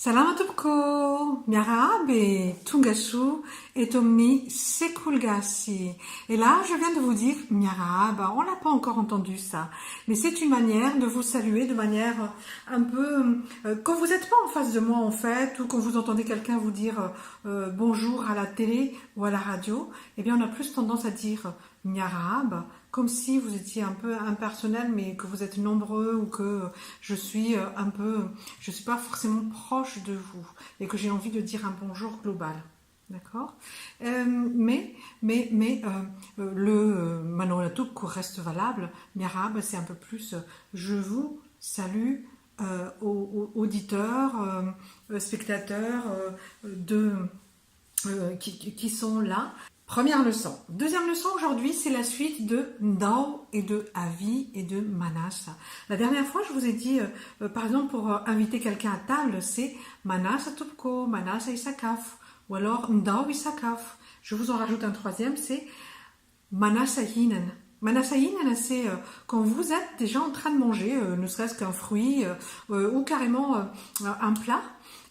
Salamatupko, Miarabe, Tungashu et Tomni Sekulgasi. Et là, je viens de vous dire Miarab, on n'a pas encore entendu ça, mais c'est une manière de vous saluer de manière un peu... quand vous n'êtes pas en face de moi en fait, ou quand vous entendez quelqu'un vous dire bonjour à la télé ou à la radio, eh bien on a plus tendance à dire Miarab, comme si vous étiez un peu impersonnel, mais que vous êtes nombreux ou que je suis je suis pas forcément proche de vous et que j'ai envie de dire un bonjour global, d'accord. Le Manolatuk reste valable. Miarab, c'est un peu plus je vous salue aux auditeurs, spectateurs qui sont là. Première leçon. Deuxième leçon aujourd'hui, c'est la suite de Ndao et de Avi et de Manas. La dernière fois, je vous ai dit, par exemple, pour inviter quelqu'un à table, c'est Manas Atupko, Manas Isakaf, ou alors Ndao Isakaf. Je vous en rajoute un troisième, c'est Manas Ahinen. Manas Ahinen, c'est quand vous êtes déjà en train de manger, ne serait-ce qu'un fruit, ou carrément un plat,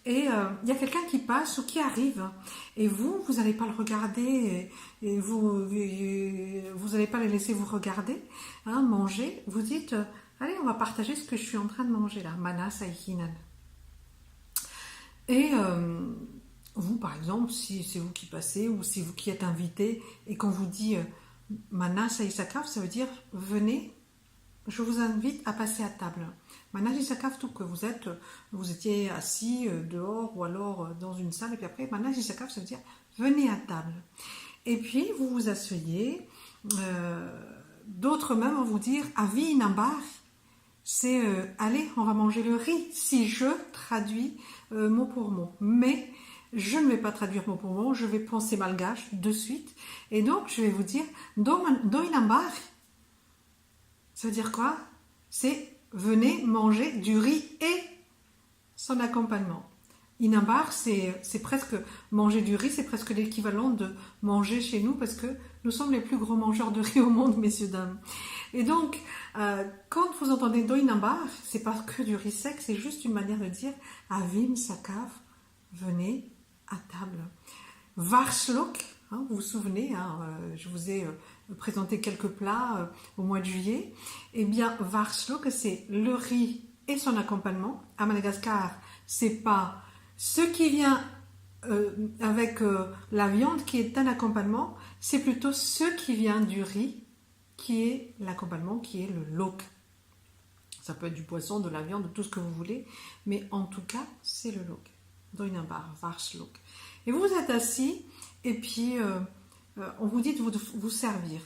et il y a quelqu'un qui passe ou qui arrive, et vous n'allez pas le regarder, et vous n'allez pas le laisser vous regarder, hein, manger. Vous dites, allez, on va partager ce que je suis en train de manger là, Manas Ahinen. Et vous, par exemple, si c'est vous qui passez, ou si vous qui êtes invité, et qu'on vous dit Manas Isakaf, ça veut dire venez, je vous invite à passer à table. Manas Isakaf, tout que vous étiez assis dehors ou alors dans une salle, et puis après, Manas Isakaf, ça veut dire venez à table. Et puis, vous vous asseyez. D'autres même vont vous dire Avi Nambar, c'est allez, on va manger le riz, si je traduis mot pour mot. Mais je ne vais pas traduire mot pour mot, je vais penser malgache de suite. Et donc, je vais vous dire Doinambar. Ça veut dire quoi? C'est venez manger du riz et son accompagnement. Inambar, c'est presque manger du riz, c'est presque l'équivalent de manger chez nous parce que nous sommes les plus gros mangeurs de riz au monde, messieurs, dames. Et donc, quand vous entendez doinambar, c'est pas que du riz sec, c'est juste une manière de dire avim sakaf, venez à table. Varslok, hein, vous vous souvenez, hein, je vous ai présenté quelques plats au mois de juillet. Eh bien, varslok, c'est le riz et son accompagnement. À Madagascar, c'est pas ce qui vient avec la viande qui est un accompagnement, c'est plutôt ce qui vient du riz qui est l'accompagnement, qui est le lok. Ça peut être du poisson, de la viande, de tout ce que vous voulez, mais en tout cas, c'est le lok. Doinambar, varslok. Et vous êtes assis, et puis on vous dit de vous servir.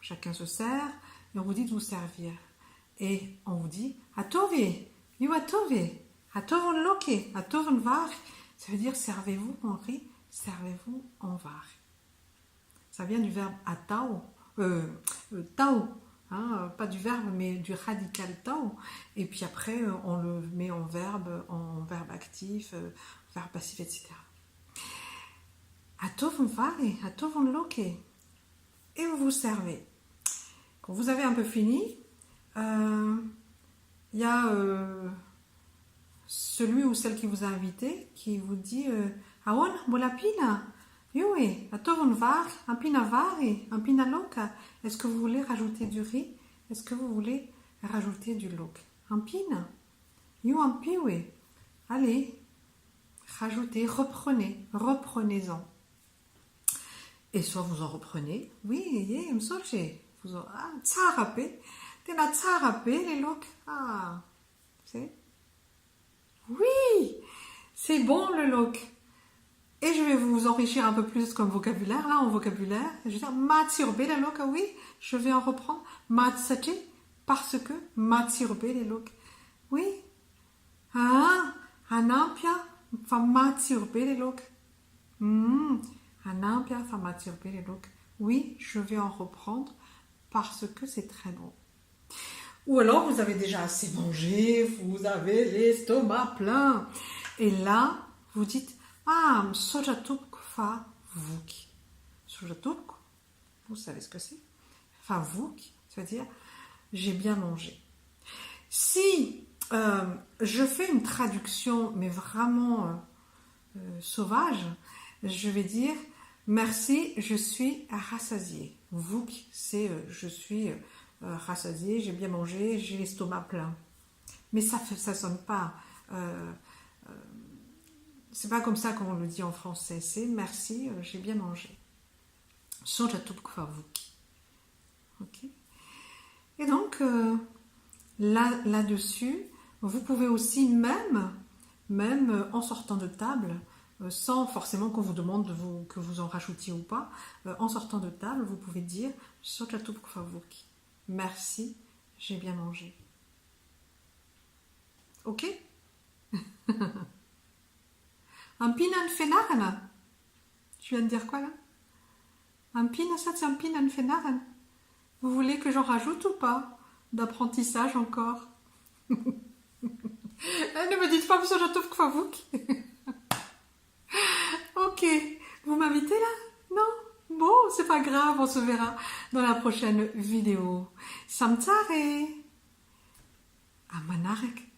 Chacun se sert, et on vous dit de vous servir. Et on vous dit Atove, you atove, atovon loke, atovon var. Ça veut dire servez-vous en riz, servez-vous en var. Ça vient du verbe atao, tao, hein, pas du verbe, mais du radical tao. Et puis après, on le met en verbe actif, verbe passif, etc. Atovon vare, atovon loke. Et vous vous servez. Quand vous avez un peu fini, y a celui ou celle qui vous a invité qui vous dit Aon, bolapina, yoe, atovon var, un pina vare, un pina loka. Est-ce que vous voulez rajouter du riz? Est-ce que vous voulez rajouter du lok? Un pina, you un piwe. Allez, rajoutez, reprenez-en. Et soit vous en reprenez, oui, vous en tsarapé, t'es tsarapé les lok. Ah, c'est oui, c'est bon le lok. Et je vais vous enrichir un peu plus comme vocabulaire, là en vocabulaire. Je vais dire matsirbe les lok, oui, je vais en reprendre matsache parce que matsirbe les lok. Oui, anampia fa matsirbe les lok. Oui, je vais en reprendre parce que c'est très bon. Ou alors vous avez déjà assez mangé, vous avez l'estomac plein. Et là, vous dites sojatuk fa vuk. Sojatuk, vous savez ce que c'est? Fa vuk, ça veut dire j'ai bien mangé. Si Je fais une traduction, mais vraiment sauvage. Je vais dire merci, je suis rassasié. Vuk, c'est je suis rassasié, j'ai bien mangé, j'ai l'estomac plein. Mais ça sonne pas. Euh, c'est pas comme ça qu'on le dit en français. C'est merci, j'ai bien mangé. Sonjatub kvavuk. Ok. Et donc là-dessus, vous pouvez aussi même en sortant de table, sans forcément qu'on vous demande que vous en rajoutiez ou pas, en sortant de table, vous pouvez dire Sonjatub kvavuk. Merci, j'ai bien mangé. Ok? Un pinan fenaren. Tu viens de dire quoi là? Un pin, ça c'est un pinan fenaren. Vous voulez que j'en rajoute ou pas? D'apprentissage encore. Ne me dites pas que j'attends Kvavuk. Ok, vous m'invitez là? Non? Bon, c'est pas grave, on se verra dans la prochaine vidéo. Samtare. Amanarek.